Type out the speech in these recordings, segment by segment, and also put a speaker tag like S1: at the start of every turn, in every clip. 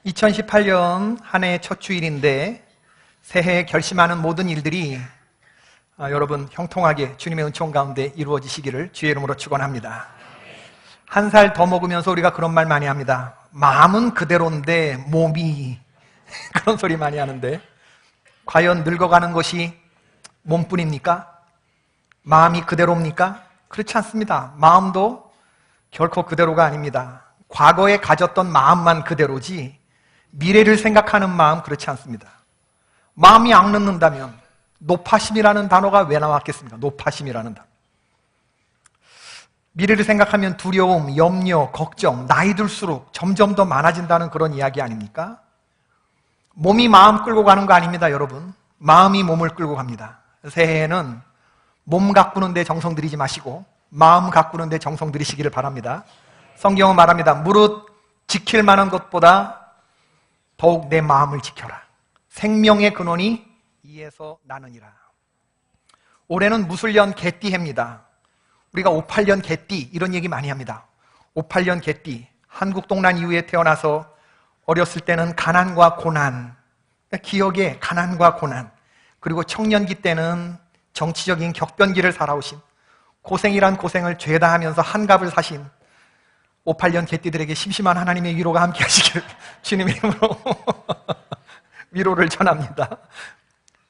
S1: 2018년 한 해의 첫 주일인데 새해에 결심하는 모든 일들이 여러분 형통하게 주님의 은총 가운데 이루어지시기를 주의 이름으로 축원합니다. 한 살 더 먹으면서 우리가 그런 말 많이 합니다. 마음은 그대로인데 몸이 그런 소리 많이 하는데 과연 늙어가는 것이 몸뿐입니까? 마음이 그대로입니까? 그렇지 않습니다. 마음도 결코 그대로가 아닙니다. 과거에 가졌던 마음만 그대로지 미래를 생각하는 마음 그렇지 않습니다. 마음이 악넣는다면 노파심이라는 단어가 왜 나왔겠습니까? 노파심이라는 단어. 미래를 생각하면 두려움, 염려, 걱정, 나이 들수록 점점 더 많아진다는 그런 이야기 아닙니까? 몸이 마음 끌고 가는 거 아닙니다, 여러분. 마음이 몸을 끌고 갑니다. 새해에는 몸 가꾸는 데 정성 들이지 마시고 마음 가꾸는 데 정성 들이시기를 바랍니다. 성경은 말합니다. 무릇 지킬 만한 것보다 더욱 내 마음을 지켜라. 생명의 근원이 이에서 나느니라. 올해는 무술년 개띠해입니다. 우리가 58년 개띠 이런 얘기 많이 합니다. 58년 개띠, 한국동란 이후에 태어나서 어렸을 때는 가난과 고난, 기억에 가난과 고난, 그리고 청년기 때는 정치적인 격변기를 살아오신 고생이란 고생을 죄다 하면서 한갑을 사신 58년 개띠들에게 심심한 하나님의 위로가 함께 하시기를 주님의 이름으로 위로를 전합니다.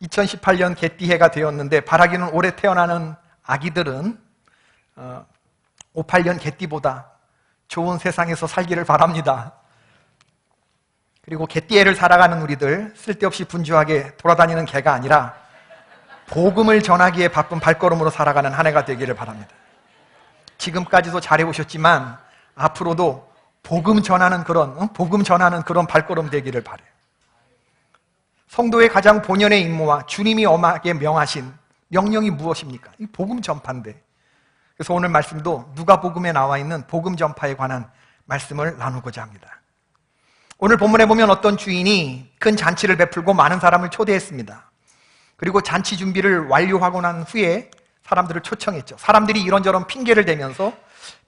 S1: 2018년 개띠해가 되었는데 바라기는 올해 태어나는 아기들은 58년 개띠보다 좋은 세상에서 살기를 바랍니다. 그리고 개띠해를 살아가는 우리들 쓸데없이 분주하게 돌아다니는 개가 아니라 복음을 전하기에 바쁜 발걸음으로 살아가는 한 해가 되기를 바랍니다. 지금까지도 잘해오셨지만 앞으로도 복음 전하는 그런 발걸음 되기를 바라요. 성도의 가장 본연의 임무와 주님이 엄하게 명하신 명령이 무엇입니까? 이 복음 전파인데. 그래서 오늘 말씀도 누가복음에 나와 있는 복음 전파에 관한 말씀을 나누고자 합니다. 오늘 본문에 보면 어떤 주인이 큰 잔치를 베풀고 많은 사람을 초대했습니다. 그리고 잔치 준비를 완료하고 난 후에 사람들을 초청했죠. 사람들이 이런저런 핑계를 대면서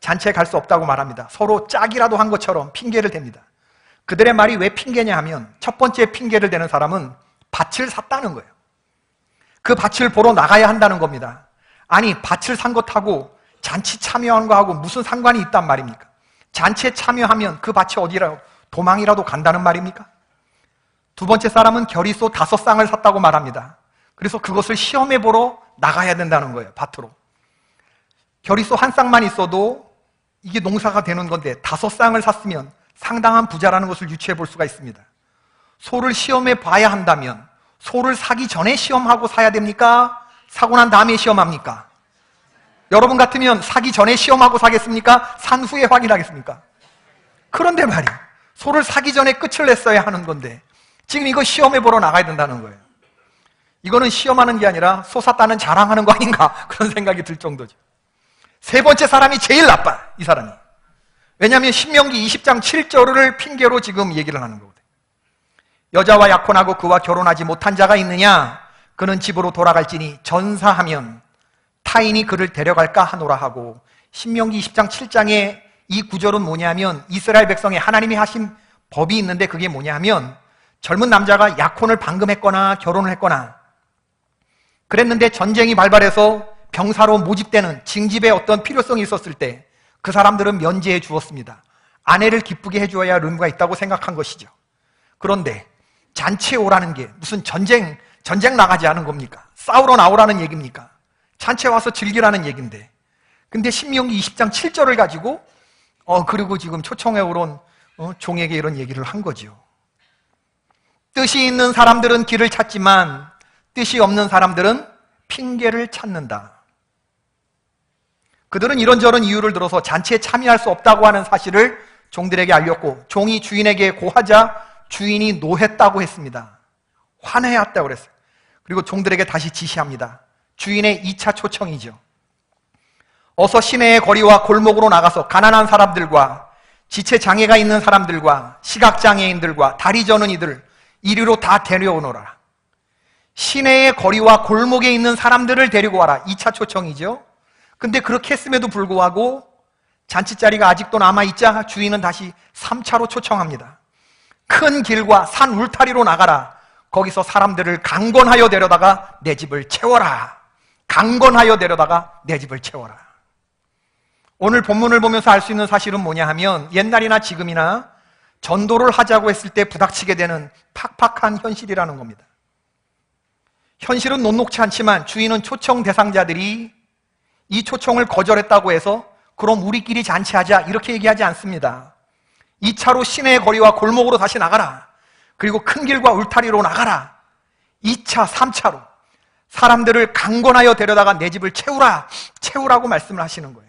S1: 잔치에 갈 수 없다고 말합니다. 서로 짝이라도 한 것처럼 핑계를 댑니다. 그들의 말이 왜 핑계냐 하면 첫 번째 핑계를 대는 사람은 밭을 샀다는 거예요. 그 밭을 보러 나가야 한다는 겁니다. 아니, 밭을 산 것하고 잔치 참여한 거하고 무슨 상관이 있단 말입니까? 잔치에 참여하면 그 밭이 어디라도 도망이라도 간다는 말입니까? 두 번째 사람은 겨리소 5쌍을 샀다고 말합니다. 그래서 그것을 시험해 보러 나가야 된다는 거예요, 밭으로. 겨리소 1쌍만 있어도 이게 농사가 되는 건데 5쌍을 샀으면 상당한 부자라는 것을 유추해 볼 수가 있습니다. 소를 시험해 봐야 한다면 소를 사기 전에 시험하고 사야 됩니까? 사고 난 다음에 시험합니까? 여러분 같으면 사기 전에 시험하고 사겠습니까? 산 후에 확인하겠습니까? 그런데 말이에요. 소를 사기 전에 끝을 냈어야 하는 건데 지금 이거 시험해 보러 나가야 된다는 거예요. 이거는 시험하는 게 아니라 소 샀다는 자랑하는 거 아닌가 그런 생각이 들 정도죠. 세 번째 사람이 제일 나빠, 이 사람이. 왜냐하면 신명기 20장 7절을 핑계로 지금 얘기를 하는 거거든요. 여자와 약혼하고 그와 결혼하지 못한 자가 있느냐? 그는 집으로 돌아갈지니 전사하면 타인이 그를 데려갈까 하노라 하고, 신명기 20장 7장의 이 구절은 뭐냐면 이스라엘 백성에 하나님이 하신 법이 있는데 그게 뭐냐면 젊은 남자가 약혼을 방금 했거나 결혼을 했거나 그랬는데 전쟁이 발발해서 병사로 모집되는 징집의 어떤 필요성이 있었을 때 그 사람들은 면제해 주었습니다. 아내를 기쁘게 해주어야 의무가 있다고 생각한 것이죠. 그런데 잔치에 오라는 게 무슨 전쟁 나가지 않은 겁니까? 싸우러 나오라는 얘기입니까? 잔치에 와서 즐기라는 얘기인데, 근데 신명기 20장 7절을 가지고 그리고 지금 초청해 오른 종에게 이런 얘기를 한 거죠. 뜻이 있는 사람들은 길을 찾지만 뜻이 없는 사람들은 핑계를 찾는다. 그들은 이런저런 이유를 들어서 잔치에 참여할 수 없다고 하는 사실을 종들에게 알렸고, 종이 주인에게 고하자 주인이 노했다고 했습니다. 화내었다고 그랬어요. 그리고 종들에게 다시 지시합니다. 주인의 2차 초청이죠. 어서 시내의 거리와 골목으로 나가서 가난한 사람들과 지체 장애가 있는 사람들과 시각장애인들과 다리 저는 이들 이리로 다 데려오너라. 시내의 거리와 골목에 있는 사람들을 데리고 와라. 2차 초청이죠. 근데 그렇게 했음에도 불구하고 잔치 자리가 아직도 남아있자 주인은 다시 3차로 초청합니다. 큰 길과 산 울타리로 나가라. 거기서 사람들을 강권하여 데려다가 내 집을 채워라. 강권하여 데려다가 내 집을 채워라. 오늘 본문을 보면서 알 수 있는 사실은 뭐냐 하면 옛날이나 지금이나 전도를 하자고 했을 때 부닥치게 되는 팍팍한 현실이라는 겁니다. 현실은 녹록치 않지만 주인은 초청 대상자들이 이 초청을 거절했다고 해서 그럼 우리끼리 잔치하자 이렇게 얘기하지 않습니다. 2차로 시내의 거리와 골목으로 다시 나가라. 그리고 큰 길과 울타리로 나가라. 2차, 3차로 사람들을 강권하여 데려다가 내 집을 채우라고 말씀을 하시는 거예요.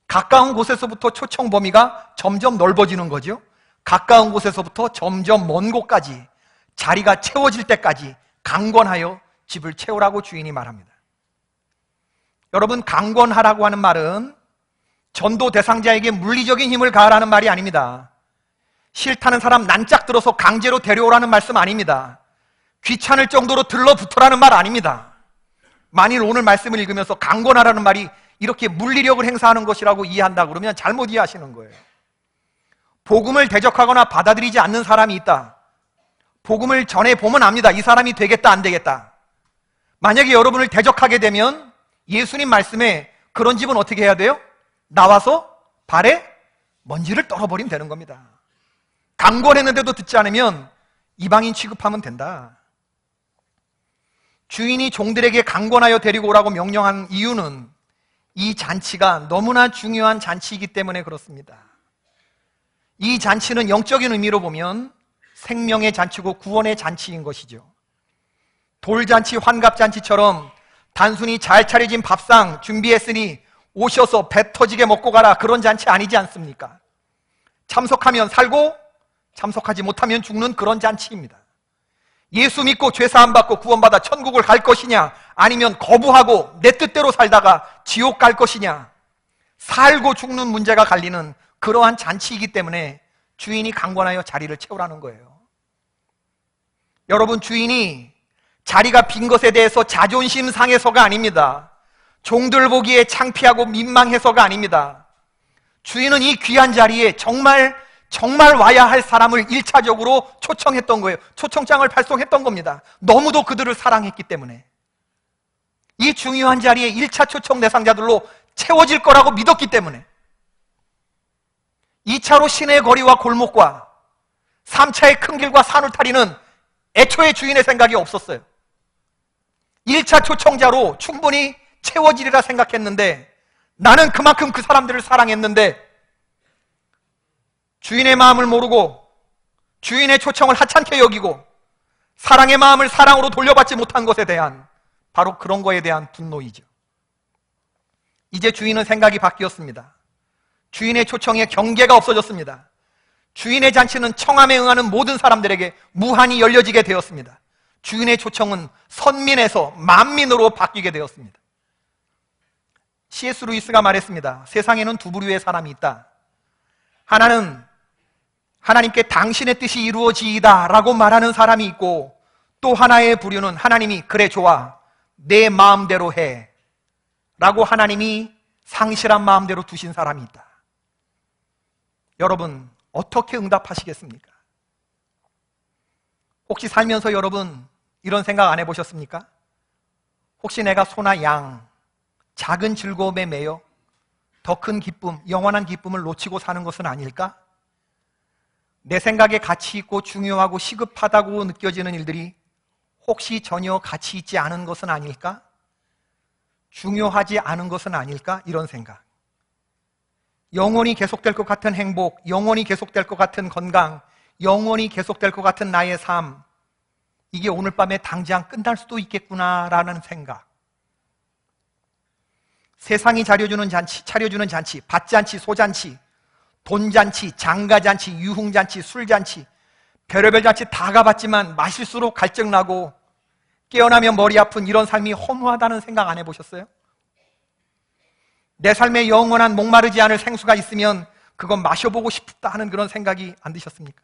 S1: 가까운 곳에서부터 초청 범위가 점점 넓어지는 거죠. 가까운 곳에서부터 점점 먼 곳까지 자리가 채워질 때까지 강권하여 집을 채우라고 주인이 말합니다. 여러분, 강권하라고 하는 말은 전도 대상자에게 물리적인 힘을 가하라는 말이 아닙니다. 싫다는 사람 난짝 들어서 강제로 데려오라는 말씀 아닙니다. 귀찮을 정도로 들러붙으라는 말 아닙니다. 만일 오늘 말씀을 읽으면서 강권하라는 말이 이렇게 물리력을 행사하는 것이라고 이해한다 그러면 잘못 이해하시는 거예요. 복음을 대적하거나 받아들이지 않는 사람이 있다. 복음을 전해보면 압니다. 이 사람이 되겠다 안 되겠다. 만약에 여러분을 대적하게 되면 예수님 말씀에 그런 집은 어떻게 해야 돼요? 나와서 발에 먼지를 떨어버리면 되는 겁니다. 강권했는데도 듣지 않으면 이방인 취급하면 된다. 주인이 종들에게 강권하여 데리고 오라고 명령한 이유는 이 잔치가 너무나 중요한 잔치이기 때문에 그렇습니다. 이 잔치는 영적인 의미로 보면 생명의 잔치고 구원의 잔치인 것이죠. 돌잔치, 환갑잔치처럼 단순히 잘 차려진 밥상 준비했으니 오셔서 배 터지게 먹고 가라 그런 잔치 아니지 않습니까? 참석하면 살고 참석하지 못하면 죽는 그런 잔치입니다. 예수 믿고 죄사함 받고 구원받아 천국을 갈 것이냐 아니면 거부하고 내 뜻대로 살다가 지옥 갈 것이냐, 살고 죽는 문제가 갈리는 그러한 잔치이기 때문에 주인이 강권하여 자리를 채우라는 거예요. 여러분, 주인이 자리가 빈 것에 대해서 자존심 상해서가 아닙니다. 종들 보기에 창피하고 민망해서가 아닙니다. 주인은 이 귀한 자리에 정말 와야 할 사람을 1차적으로 초청했던 거예요. 초청장을 발송했던 겁니다. 너무도 그들을 사랑했기 때문에. 이 중요한 자리에 1차 초청 대상자들로 채워질 거라고 믿었기 때문에. 2차로 시내 거리와 골목과 3차의 큰 길과 산울타리는 애초에 주인의 생각이 없었어요. 1차 초청자로 충분히 채워지리라 생각했는데, 나는 그만큼 그 사람들을 사랑했는데 주인의 마음을 모르고 주인의 초청을 하찮게 여기고 사랑의 마음을 사랑으로 돌려받지 못한 것에 대한, 바로 그런 거에 대한 분노이죠. 이제 주인은 생각이 바뀌었습니다. 주인의 초청에 경계가 없어졌습니다. 주인의 잔치는 청함에 응하는 모든 사람들에게 무한히 열려지게 되었습니다. 주인의 초청은 선민에서 만민으로 바뀌게 되었습니다. C.S. 루이스가 말했습니다. 세상에는 두 부류의 사람이 있다. 하나는 하나님께 당신의 뜻이 이루어지이다 라고 말하는 사람이 있고, 또 하나의 부류는 하나님이 그래 좋아 내 마음대로 해 라고 하나님이 상실한 마음대로 두신 사람이 있다. 여러분, 어떻게 응답하시겠습니까? 혹시 살면서 여러분 이런 생각 안 해보셨습니까? 혹시 내가 소나 양, 작은 즐거움에 매여 더 큰 기쁨, 영원한 기쁨을 놓치고 사는 것은 아닐까? 내 생각에 가치 있고 중요하고 시급하다고 느껴지는 일들이 혹시 전혀 가치 있지 않은 것은 아닐까? 중요하지 않은 것은 아닐까? 이런 생각. 영원히 계속될 것 같은 행복, 영원히 계속될 것 같은 건강, 영원히 계속될 것 같은 나의 삶, 이게 오늘 밤에 당장 끝날 수도 있겠구나라는 생각. 세상이 차려주는 잔치, 밭잔치, 소잔치, 돈잔치, 장가잔치, 유흥잔치, 술잔치, 별의별 잔치 다 가봤지만 마실수록 갈증나고 깨어나면 머리 아픈 이런 삶이 허무하다는 생각 안 해보셨어요? 내 삶에 영원한 목마르지 않을 생수가 있으면 그건 마셔보고 싶다 하는 그런 생각이 안 드셨습니까?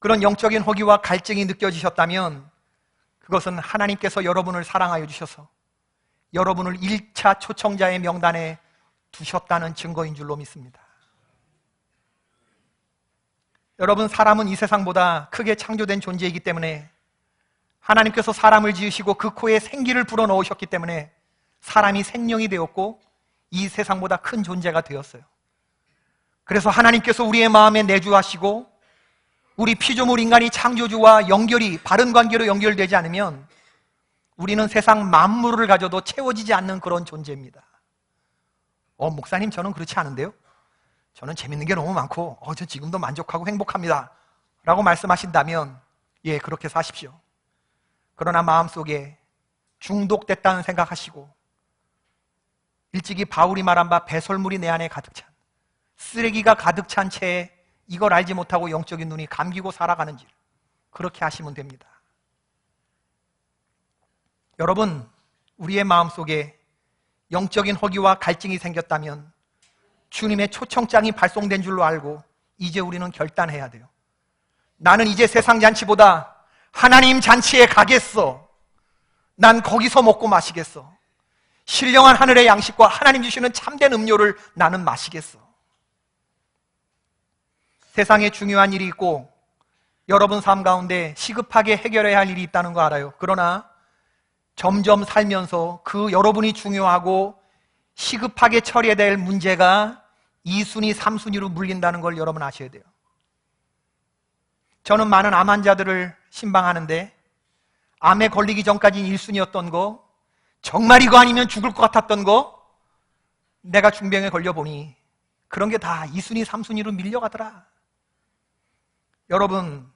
S1: 그런 영적인 허기와 갈증이 느껴지셨다면 그것은 하나님께서 여러분을 사랑하여 주셔서 여러분을 1차 초청자의 명단에 두셨다는 증거인 줄로 믿습니다. 여러분, 사람은 이 세상보다 크게 창조된 존재이기 때문에 하나님께서 사람을 지으시고 그 코에 생기를 불어넣으셨기 때문에 사람이 생명이 되었고 이 세상보다 큰 존재가 되었어요. 그래서 하나님께서 우리의 마음에 내주하시고 우리 피조물 인간이 창조주와 연결이 바른 관계로 연결되지 않으면 우리는 세상 만물을 가져도 채워지지 않는 그런 존재입니다. 목사님, 저는 그렇지 않은데요? 저는 재밌는 게 너무 많고 저 지금도 만족하고 행복합니다 라고 말씀하신다면 예, 그렇게 사십시오. 그러나 마음속에 중독됐다는 생각하시고 일찍이 바울이 말한 바 배설물이 내 안에 가득 찬, 쓰레기가 가득 찬 채에 이걸 알지 못하고 영적인 눈이 감기고 살아가는지 그렇게 하시면 됩니다. 여러분, 우리의 마음속에 영적인 허기와 갈증이 생겼다면 주님의 초청장이 발송된 줄로 알고 이제 우리는 결단해야 돼요. 나는 이제 세상 잔치보다 하나님 잔치에 가겠어. 난 거기서 먹고 마시겠어. 신령한 하늘의 양식과 하나님 주시는 참된 음료를 나는 마시겠어. 세상에 중요한 일이 있고 여러분 삶 가운데 시급하게 해결해야 할 일이 있다는 거 알아요. 그러나 점점 살면서 그 여러분이 중요하고 시급하게 처리해야 될 문제가 2순위, 3순위로 물린다는 걸 여러분 아셔야 돼요. 저는 많은 암 환자들을 신방하는데 암에 걸리기 전까지는 1순위였던 거, 정말 이거 아니면 죽을 것 같았던 거, 내가 중병에 걸려보니 그런 게 다 2순위, 3순위로 밀려가더라. 여러분,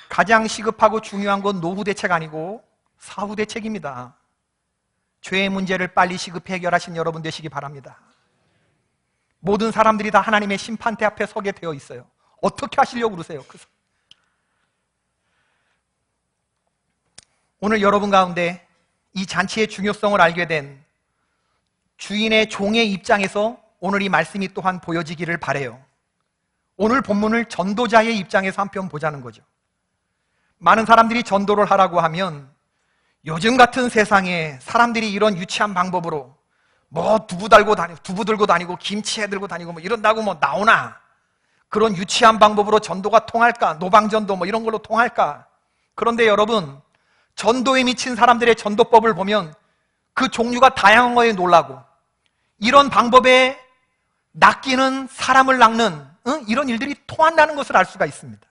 S1: 가장 시급하고 중요한 건 노후 대책 아니고 사후 대책입니다. 죄의 문제를 빨리 시급히 해결하신 여러분 되시기 바랍니다. 모든 사람들이 다 하나님의 심판대 앞에 서게 되어 있어요. 어떻게 하시려고 그러세요? 오늘 여러분 가운데 이 잔치의 중요성을 알게 된 주인의 종의 입장에서 오늘 이 말씀이 또한 보여지기를 바라요. 오늘 본문을 전도자의 입장에서 한편 보자는 거죠. 많은 사람들이 전도를 하라고 하면 요즘 같은 세상에 사람들이 이런 유치한 방법으로 두부 들고 다니고 김치해 들고 다니고 이런다고 나오나? 그런 유치한 방법으로 전도가 통할까? 노방전도 이런 걸로 통할까? 그런데 여러분, 전도에 미친 사람들의 전도법을 보면 그 종류가 다양한 거에 놀라고 이런 방법에 낚이는 사람을 낚는 이런 일들이 통한다는 것을 알 수가 있습니다.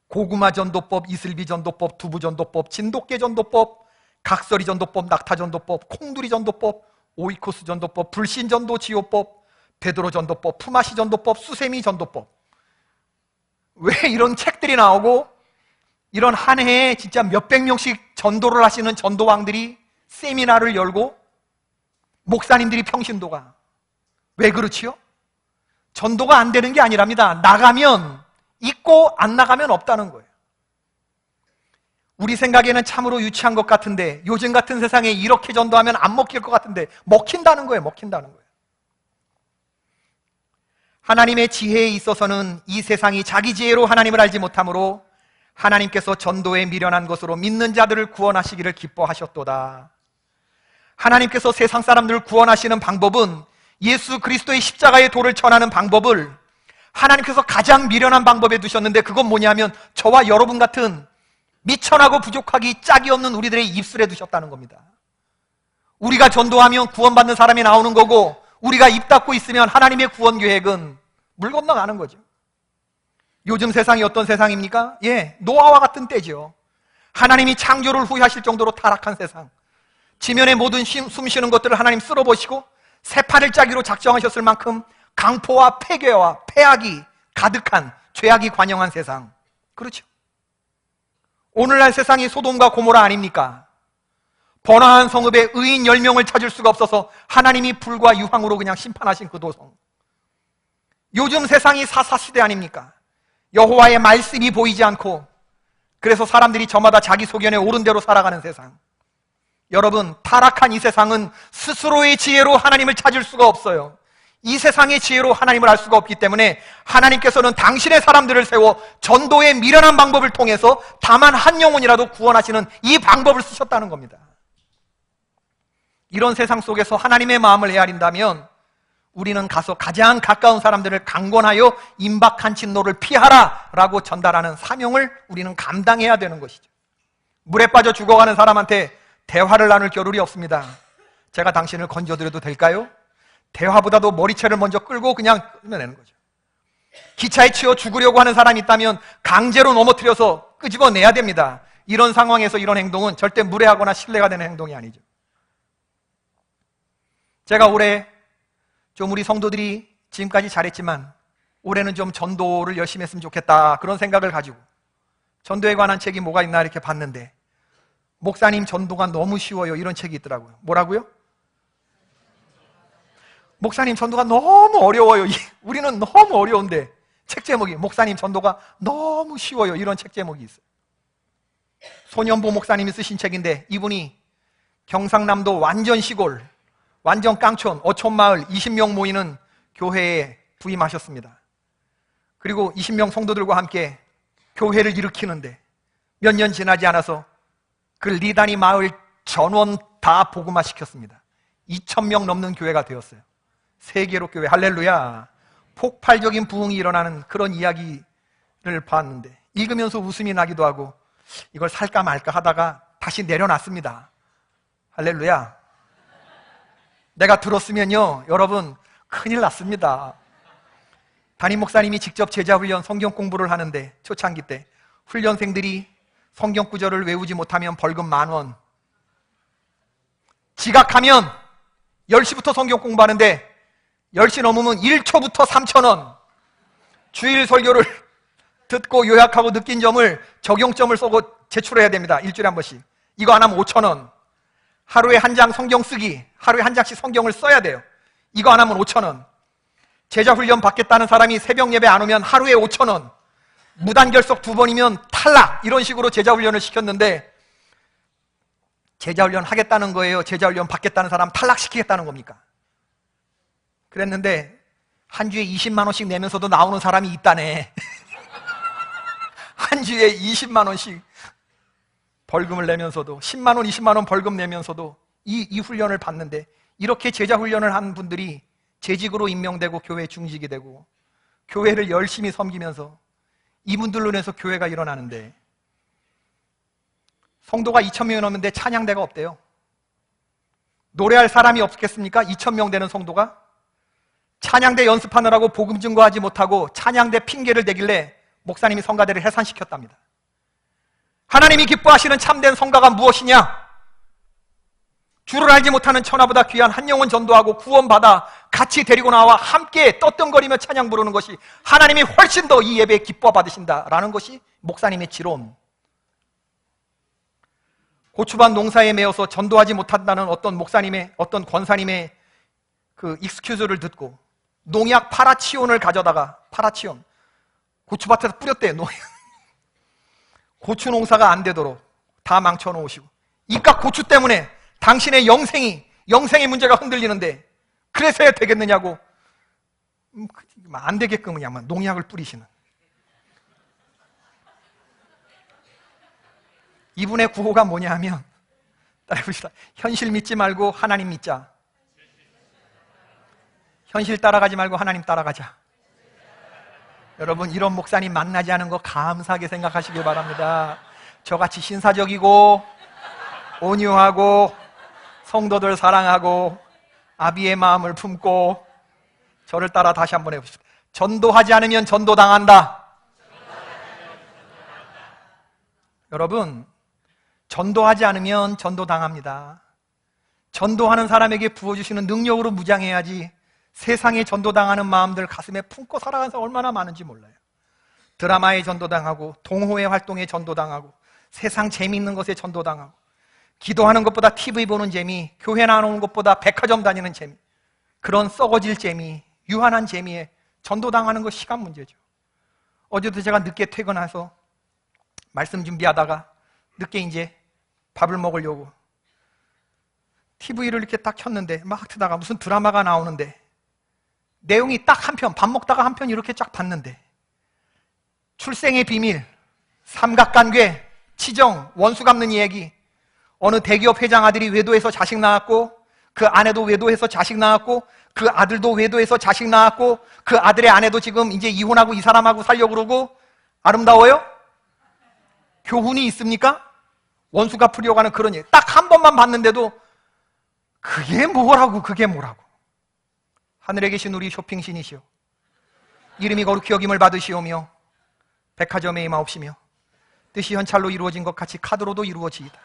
S1: 고구마 전도법, 이슬비 전도법, 두부 전도법, 진돗개 전도법, 각설이 전도법, 낙타 전도법, 콩두리 전도법, 오이코스 전도법, 불신 전도 지효법, 베드로 전도법, 푸마시 전도법, 수세미 전도법. 왜 이런 책들이 나오고 이런 한 해에 진짜 몇백 명씩 전도를 하시는 전도왕들이 세미나를 열고 목사님들이 평신도가 왜 그렇지요? 전도가 안 되는 게 아니랍니다. 나가면 있고 안 나가면 없다는 거예요. 우리 생각에는 참으로 유치한 것 같은데 요즘 같은 세상에 이렇게 전도하면 안 먹힐 것 같은데 먹힌다는 거예요. 먹힌다는 거예요. 하나님의 지혜에 있어서는 이 세상이 자기 지혜로 하나님을 알지 못하므로 하나님께서 전도에 미련한 것으로 믿는 자들을 구원하시기를 기뻐하셨도다. 하나님께서 세상 사람들을 구원하시는 방법은 예수 그리스도의 십자가의 도를 전하는 방법을 하나님께서 가장 미련한 방법에 두셨는데 그건 뭐냐면 저와 여러분 같은 미천하고 부족하기 짝이 없는 우리들의 입술에 두셨다는 겁니다. 우리가 전도하면 구원받는 사람이 나오는 거고 우리가 입 닫고 있으면 하나님의 구원 계획은 물 건너가는 거죠. 요즘 세상이 어떤 세상입니까? 노아와 같은 때죠. 하나님이 창조를 후회하실 정도로 타락한 세상. 지면의 모든 숨쉬는 것들을 하나님 쓸어보시고 새판을 짜기로 작정하셨을 만큼 강포와 폐괴와 폐악이 가득한 죄악이 관영한 세상. 그렇죠. 오늘날 세상이 소돔과 고모라 아닙니까? 번화한 성읍에 의인 10명을 찾을 수가 없어서 하나님이 불과 유황으로 그냥 심판하신 그 도성. 요즘 세상이 사사시대 아닙니까? 여호와의 말씀이 보이지 않고 그래서 사람들이 저마다 자기 소견에 옳은 대로 살아가는 세상. 여러분, 타락한 이 세상은 스스로의 지혜로 하나님을 찾을 수가 없어요. 이 세상의 지혜로 하나님을 알 수가 없기 때문에 하나님께서는 당신의 사람들을 세워 전도의 미련한 방법을 통해서 다만 한 영혼이라도 구원하시는 이 방법을 쓰셨다는 겁니다. 이런 세상 속에서 하나님의 마음을 헤아린다면 우리는 가서 가장 가까운 사람들을 강권하여 임박한 진노를 피하라 라고 전달하는 사명을 우리는 감당해야 되는 것이죠. 물에 빠져 죽어가는 사람한테 대화를 나눌 겨를이 없습니다. 제가 당신을 건져드려도 될까요? 대화보다도 머리채를 먼저 끌고 그냥 끌어내는 거죠. 기차에 치여 죽으려고 하는 사람이 있다면 강제로 넘어뜨려서 끄집어내야 됩니다. 이런 상황에서 이런 행동은 절대 무례하거나 신뢰가 되는 행동이 아니죠. 제가 올해 좀 우리 성도들이 지금까지 잘했지만 올해는 좀 전도를 열심히 했으면 좋겠다, 그런 생각을 가지고 전도에 관한 책이 뭐가 있나 이렇게 봤는데, 목사님 전도가 너무 쉬워요, 이런 책이 있더라고요. 뭐라고요? 목사님 전도가 너무 어려워요. 우리는 너무 어려운데. 책 제목이 목사님 전도가 너무 쉬워요, 이런 책 제목이 있어요. 손연보 목사님이 쓰신 책인데, 이분이 경상남도 완전 시골, 완전 깡촌, 어촌마을 20명 모이는 교회에 부임하셨습니다. 그리고 20명 성도들과 함께 교회를 일으키는데 몇 년 지나지 않아서 그 리다니 마을 전원 다 복음화 시켰습니다. 2,000명 넘는 교회가 되었어요. 세계로 교회, 할렐루야. 폭발적인 부흥이 일어나는 그런 이야기를 봤는데 읽으면서 웃음이 나기도 하고 이걸 살까 말까 하다가 다시 내려놨습니다. 할렐루야. 내가 들었으면요, 여러분 큰일 났습니다. 담임 목사님이 직접 제자훈련 성경 공부를 하는데 초창기 때 훈련생들이 성경 구절을 외우지 못하면 벌금 10,000원, 지각하면 10시부터 성경 공부하는데 10시 넘으면 1초부터 3,000원, 주일 설교를 듣고 요약하고 느낀 점을 적용점을 써고 제출해야 됩니다. 일주일에 한 번씩. 이거 안 하면 5,000원. 하루에 한 장 성경 쓰기, 하루에 한 장씩 성경을 써야 돼요. 이거 안 하면 5,000원. 제자훈련 받겠다는 사람이 새벽 예배 안 오면 하루에 5,000원. 무단결석 2번이면 탈락. 이런 식으로 제자훈련을 시켰는데, 제자훈련 하겠다는 거예요? 제자훈련 받겠다는 사람 탈락시키겠다는 겁니까? 그랬는데 한 주에 20만 원씩 내면서도 나오는 사람이 있다네. 한 주에 20만 원씩 벌금을 내면서도, 10만 원, 20만 원 벌금 내면서도 이 훈련을 받는데, 이렇게 제자 훈련을 한 분들이 재직으로 임명되고 교회 중직이 되고 교회를 열심히 섬기면서 이분들로 인해서 교회가 일어나는데, 성도가 2,000명이 넘는데 찬양대가 없대요. 노래할 사람이 없겠습니까? 2,000명 되는 성도가 찬양대 연습하느라고 복음 증거하지 못하고 찬양대 핑계를 대길래 목사님이 성가대를 해산시켰답니다. 하나님이 기뻐하시는 참된 성가가 무엇이냐? 주를 알지 못하는 천하보다 귀한 한 영혼 전도하고 구원받아 같이 데리고 나와 함께 떳떳거리며 찬양 부르는 것이 하나님이 훨씬 더 이 예배에 기뻐 받으신다라는 것이 목사님의 지론. 고추밭 농사에 매여서 전도하지 못한다는 어떤 목사님의, 어떤 권사님의 그 익스큐즈를 듣고 농약 파라치온을 가져다가, 파라치온 고추밭에서 뿌렸대요. 고추 농사가 안 되도록 다 망쳐놓으시고, 이깟 고추 때문에 당신의 영생의 문제가 흔들리는데 그래서 해야 되겠느냐고, 안 되게끔 그냥 농약을 뿌리시는 이분의 구호가 뭐냐 하면, 따라해봅시다. 현실 믿지 말고 하나님 믿자. 현실 따라가지 말고 하나님 따라가자. 여러분, 이런 목사님 만나지 않은 거 감사하게 생각하시길 바랍니다. 저같이 신사적이고 온유하고 성도들 사랑하고 아비의 마음을 품고, 저를 따라 다시 한번 해봅시다. 전도하지 않으면 전도당한다. 여러분, 전도하지 않으면 전도당합니다. 전도하는 사람에게 부어주시는 능력으로 무장해야지 세상에 전도당하는 마음들 가슴에 품고 살아가는 사람 얼마나 많은지 몰라요. 드라마에 전도당하고, 동호회 활동에 전도당하고, 세상 재미있는 것에 전도당하고, 기도하는 것보다 TV 보는 재미, 교회 나오는 것보다 백화점 다니는 재미, 그런 썩어질 재미, 유한한 재미에 전도당하는 거 시간 문제죠. 어제도 제가 늦게 퇴근해서 말씀 준비하다가 늦게 이제 밥을 먹으려고 TV를 이렇게 딱 켰는데, 막 트다가 무슨 드라마가 나오는데 내용이 딱 한 편, 밥 먹다가 한 편 이렇게 쫙 봤는데, 출생의 비밀, 삼각관계, 치정, 원수 갚는 이야기, 어느 대기업 회장 아들이 외도해서 자식 낳았고 그 아내도 외도해서 자식 낳았고 그 아들도 외도해서 자식 낳았고 그 아들의 아내도 지금 이제 이혼하고 이 사람하고 살려고 그러고 아름다워요? 교훈이 있습니까? 원수 갚으려고 하는 그런 일. 딱 한 번만 봤는데도 그게 뭐라고. 하늘에 계신 우리 쇼핑신이시오. 이름이 거룩히 여김을 받으시오며 백화점에 임하옵시며 뜻이 현찰로 이루어진 것 같이 카드로도 이루어지이다.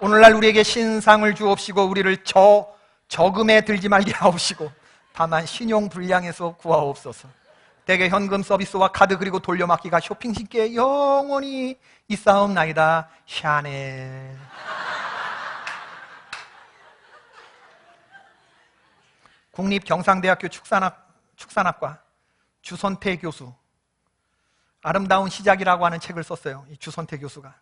S1: 오늘날 우리에게 신상을 주옵시고 우리를 저금에 들지 말게 하옵시고 다만 신용 불량에서 구하옵소서. 대개 현금 서비스와 카드 그리고 돌려막기가 쇼핑신께 영원히 있사옵나이다. 샤넬. 국립경상대학교 축산학과 주선태 교수, 아름다운 시작이라고 하는 책을 썼어요. 이 주선태 교수가.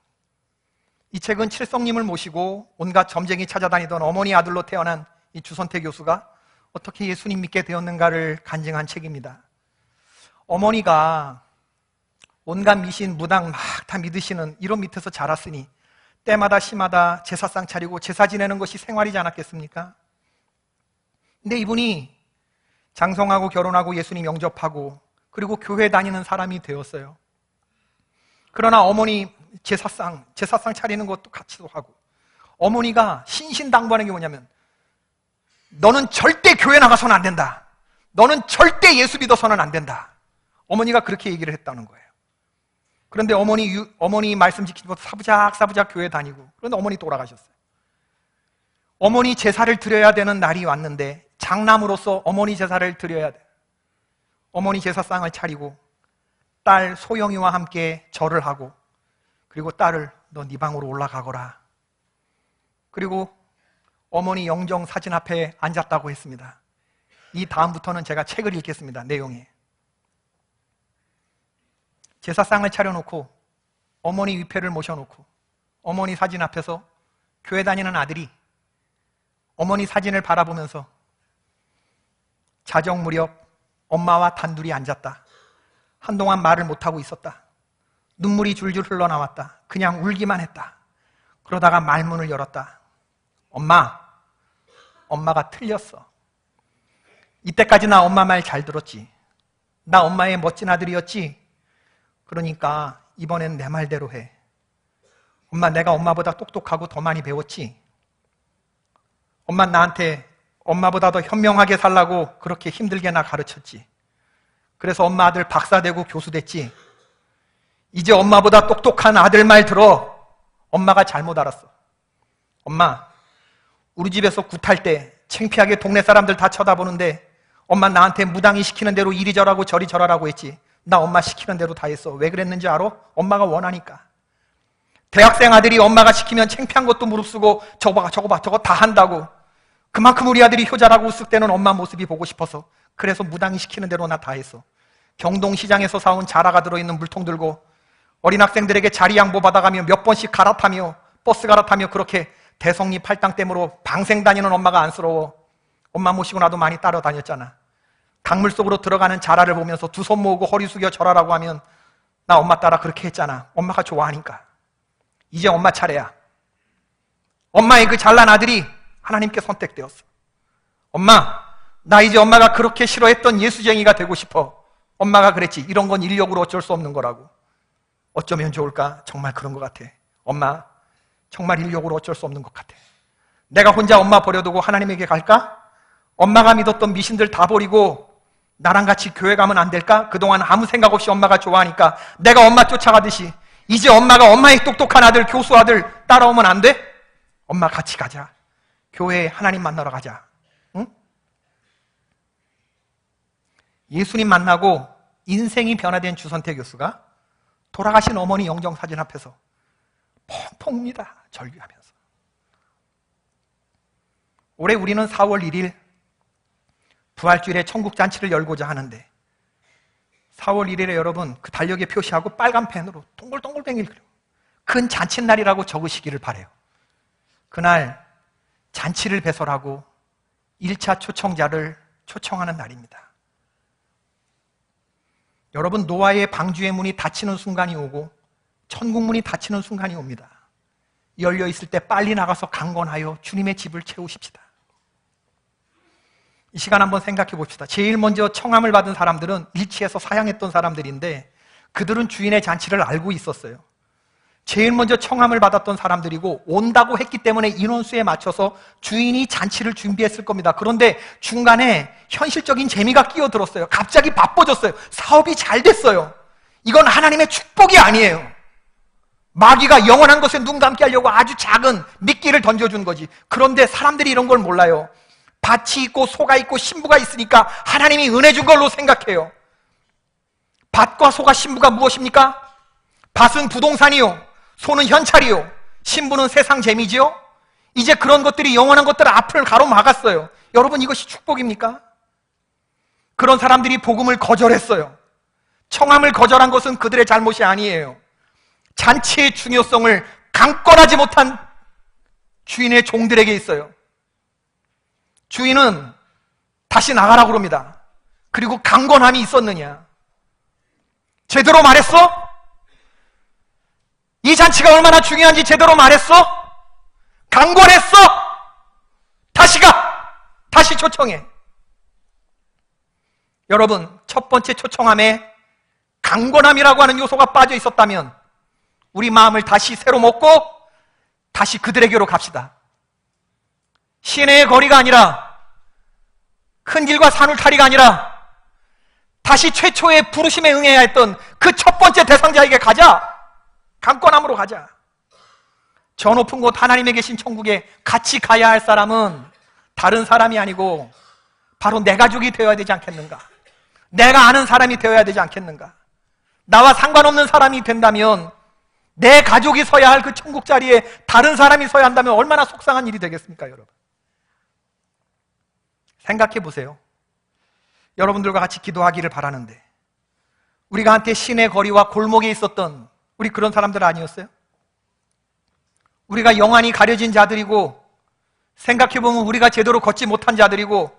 S1: 이 책은 칠성님을 모시고 온갖 점쟁이 찾아다니던 어머니 아들로 태어난 이 주선태 교수가 어떻게 예수님 믿게 되었는가를 간증한 책입니다. 어머니가 온갖 미신, 무당 막 다 믿으시는 이런 밑에서 자랐으니 때마다 시마다 제사상 차리고 제사 지내는 것이 생활이지 않았겠습니까? 근데 이분이 장성하고 결혼하고 예수님 영접하고 그리고 교회 다니는 사람이 되었어요. 그러나 어머니 제사상 차리는 것도 같이도 하고 어머니가 신신당부하는 게 뭐냐면 너는 절대 교회 나가서는 안 된다. 너는 절대 예수 믿어서는 안 된다. 어머니가 그렇게 얘기를 했다는 거예요. 그런데 어머니 말씀 지키고 사부작 교회 다니고 그런데 어머니 돌아가셨어요. 어머니 제사를 드려야 되는 날이 왔는데 장남으로서 어머니 제사를 드려야 돼. 어머니 제사상을 차리고 딸 소영이와 함께 절을 하고 그리고 딸을 너 네 방으로 올라가거라. 그리고 어머니 영정 사진 앞에 앉았다고 했습니다. 이 다음부터는 제가 책을 읽겠습니다. 내용에. 제사상을 차려놓고 어머니 위패를 모셔놓고 어머니 사진 앞에서 교회 다니는 아들이 어머니 사진을 바라보면서 자정 무렵 엄마와 단둘이 앉았다. 한동안 말을 못하고 있었다. 눈물이 줄줄 흘러나왔다. 그냥 울기만 했다. 그러다가 말문을 열었다. 엄마가 틀렸어. 이때까지 나 엄마 말 잘 들었지. 나 엄마의 멋진 아들이었지. 그러니까 이번엔 내 말대로 해. 엄마, 내가 엄마보다 똑똑하고 더 많이 배웠지. 엄마 나한테 엄마보다 더 현명하게 살라고 그렇게 힘들게 나 가르쳤지. 그래서 엄마 아들 박사 되고 교수 됐지. 이제 엄마보다 똑똑한 아들 말 들어. 엄마가 잘못 알았어. 엄마, 우리 집에서 굿할 때 창피하게 동네 사람들 다 쳐다보는데 엄마 나한테 무당이 시키는 대로 이리 저라고 저리 저라라고 했지. 나 엄마 시키는 대로 다 했어. 왜 그랬는지 알아? 엄마가 원하니까. 대학생 아들이 엄마가 시키면 창피한 것도 무릅쓰고 저거 다 한다고. 그만큼 우리 아들이 효자라고 웃을 때는 엄마 모습이 보고 싶어서 그래서 무당이 시키는 대로 나 다 했어. 경동시장에서 사온 자라가 들어있는 물통 들고 어린 학생들에게 자리 양보 받아가며 몇 번씩 갈아타며 버스 갈아타며 그렇게 대성리 팔당댐으로 방생 다니는 엄마가 안쓰러워. 엄마 모시고 나도 많이 따라다녔잖아. 강물 속으로 들어가는 자라를 보면서 두 손 모으고 허리 숙여 절하라고 하면 나 엄마 따라 그렇게 했잖아. 엄마가 좋아하니까. 이제 엄마 차례야. 엄마의 그 잘난 아들이 하나님께 선택되었어. 엄마, 나 이제 엄마가 그렇게 싫어했던 예수쟁이가 되고 싶어. 엄마가 그랬지. 이런 건 인력으로 어쩔 수 없는 거라고. 어쩌면 좋을까? 정말 그런 것 같아. 엄마, 정말 인력으로 어쩔 수 없는 것 같아. 내가 혼자 엄마 버려두고 하나님에게 갈까? 엄마가 믿었던 미신들 다 버리고 나랑 같이 교회 가면 안 될까? 그동안 아무 생각 없이 엄마가 좋아하니까 내가 엄마 쫓아가듯이 이제 엄마가 엄마의 똑똑한 아들, 교수 아들 따라오면 안 돼? 엄마 같이 가자. 교회에 하나님 만나러 가자. 응? 예수님 만나고 인생이 변화된 주선태 교수가 돌아가신 어머니 영정사진 앞에서 펑펑 웁니다. 절규하면서. 올해 우리는 4월 1일 부활주일에 천국잔치를 열고자 하는데 4월 1일에 여러분 그 달력에 표시하고 빨간 펜으로 동글동글뱅이를 그려 큰 잔칫날이라고 적으시기를 바라요. 그날 잔치를 배설하고 1차 초청자를 초청하는 날입니다. 여러분, 노아의 방주의 문이 닫히는 순간이 오고 천국 문이 닫히는 순간이 옵니다. 열려 있을 때 빨리 나가서 강건하여 주님의 집을 채우십시다. 이 시간 한번 생각해 봅시다. 제일 먼저 청함을 받은 사람들은 일치해서 사양했던 사람들인데 그들은 주인의 잔치를 알고 있었어요. 제일 먼저 청함을 받았던 사람들이고 온다고 했기 때문에 인원수에 맞춰서 주인이 잔치를 준비했을 겁니다. 그런데 중간에 현실적인 재미가 끼어들었어요. 갑자기 바빠졌어요. 사업이 잘 됐어요. 이건 하나님의 축복이 아니에요. 마귀가 영원한 것에 눈 감게 하려고 아주 작은 미끼를 던져준 거지. 그런데 사람들이 이런 걸 몰라요. 밭이 있고 소가 있고 신부가 있으니까 하나님이 은혜 준 걸로 생각해요. 밭과 소가 신부가 무엇입니까? 밭은 부동산이요, 소는 현찰이요, 신부는 세상 재미지요. 이제 그런 것들이 영원한 것들 앞을 가로막았어요. 여러분, 이것이 축복입니까? 그런 사람들이 복음을 거절했어요. 청함을 거절한 것은 그들의 잘못이 아니에요. 잔치의 중요성을 강권하지 못한 주인의 종들에게 있어요. 주인은 다시 나가라고 그럽니다. 그리고 강권함이 있었느냐? 제대로 말했어? 이 잔치가 얼마나 중요한지 제대로 말했어? 강권했어? 다시 가! 다시 초청해. 여러분, 첫 번째 초청함에 강권함이라고 하는 요소가 빠져 있었다면 우리 마음을 다시 새로 먹고 다시 그들에게로 갑시다. 시내의 거리가 아니라, 큰 길과 산울타리가 아니라 다시 최초의 부르심에 응해야 했던 그 첫 번째 대상자에게 가자. 강권함으로 가자. 저 높은 곳 하나님의 계신 천국에 같이 가야 할 사람은 다른 사람이 아니고 바로 내 가족이 되어야 되지 않겠는가? 내가 아는 사람이 되어야 되지 않겠는가? 나와 상관없는 사람이 된다면, 내 가족이 서야 할 그 천국 자리에 다른 사람이 서야 한다면 얼마나 속상한 일이 되겠습니까, 여러분? 생각해 보세요. 여러분들과 같이 기도하기를 바라는데, 우리가 한때 시내 거리와 골목에 있었던 우리 그런 사람들 아니었어요? 우리가 영안이 가려진 자들이고, 생각해보면 우리가 제대로 걷지 못한 자들이고,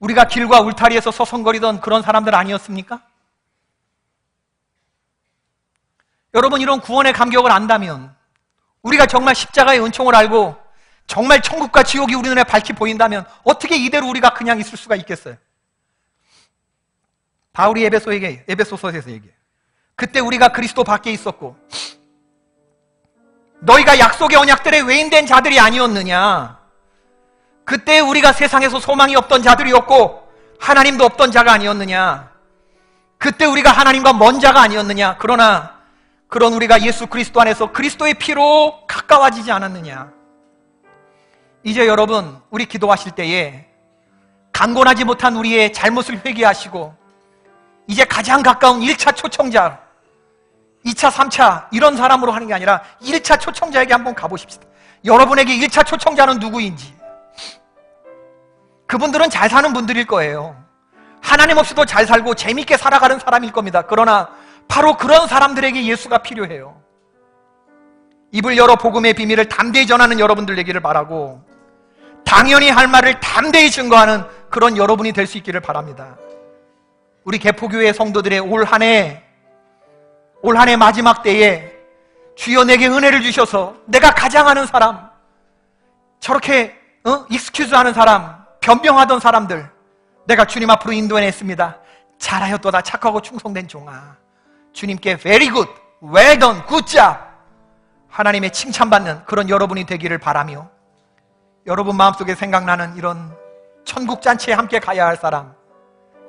S1: 우리가 길과 울타리에서 서성거리던 그런 사람들 아니었습니까? 여러분, 이런 구원의 감격을 안다면, 우리가 정말 십자가의 은총을 알고 정말 천국과 지옥이 우리 눈에 밝히 보인다면 어떻게 이대로 우리가 그냥 있을 수가 있겠어요? 바울이 에베소서에서 얘기해요. 그때 우리가 그리스도 밖에 있었고 너희가 약속의 언약들의 외인된 자들이 아니었느냐? 그때 우리가 세상에서 소망이 없던 자들이었고 하나님도 없던 자가 아니었느냐? 그때 우리가 하나님과 먼 자가 아니었느냐? 그러나 그런 우리가 예수 그리스도 안에서 그리스도의 피로 가까워지지 않았느냐? 이제 여러분, 우리 기도하실 때에 강권하지 못한 우리의 잘못을 회개하시고 이제 가장 가까운 1차 초청자, 2차, 3차 이런 사람으로 하는 게 아니라 1차 초청자에게 한번 가보십시다. 여러분에게 1차 초청자는 누구인지. 그분들은 잘 사는 분들일 거예요. 하나님 없이도 잘 살고 재밌게 살아가는 사람일 겁니다. 그러나 바로 그런 사람들에게 예수가 필요해요. 입을 열어 복음의 비밀을 담대히 전하는 여러분들 되기를 바라고, 당연히 할 말을 담대히 증거하는 그런 여러분이 될 수 있기를 바랍니다. 우리 개포교회 성도들의 올 한 해 마지막 때에 주여 내게 은혜를 주셔서 내가 가장 아는 사람, 저렇게 익스큐즈 하는 사람, 변명하던 사람들 내가 주님 앞으로 인도해냈습니다. 잘하였도다 착하고 충성된 종아, 주님께 very good, well done, good job 하나님의 칭찬받는 그런 여러분이 되기를 바라며, 여러분 마음속에 생각나는 이런 천국 잔치에 함께 가야 할 사람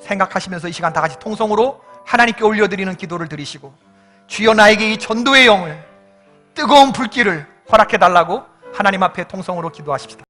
S1: 생각하시면서 이 시간 다 같이 통성으로 하나님께 올려드리는 기도를 드리시고, 주여 나에게 이 전도의 영을, 뜨거운 불길을 허락해달라고 하나님 앞에 통성으로 기도하십시다.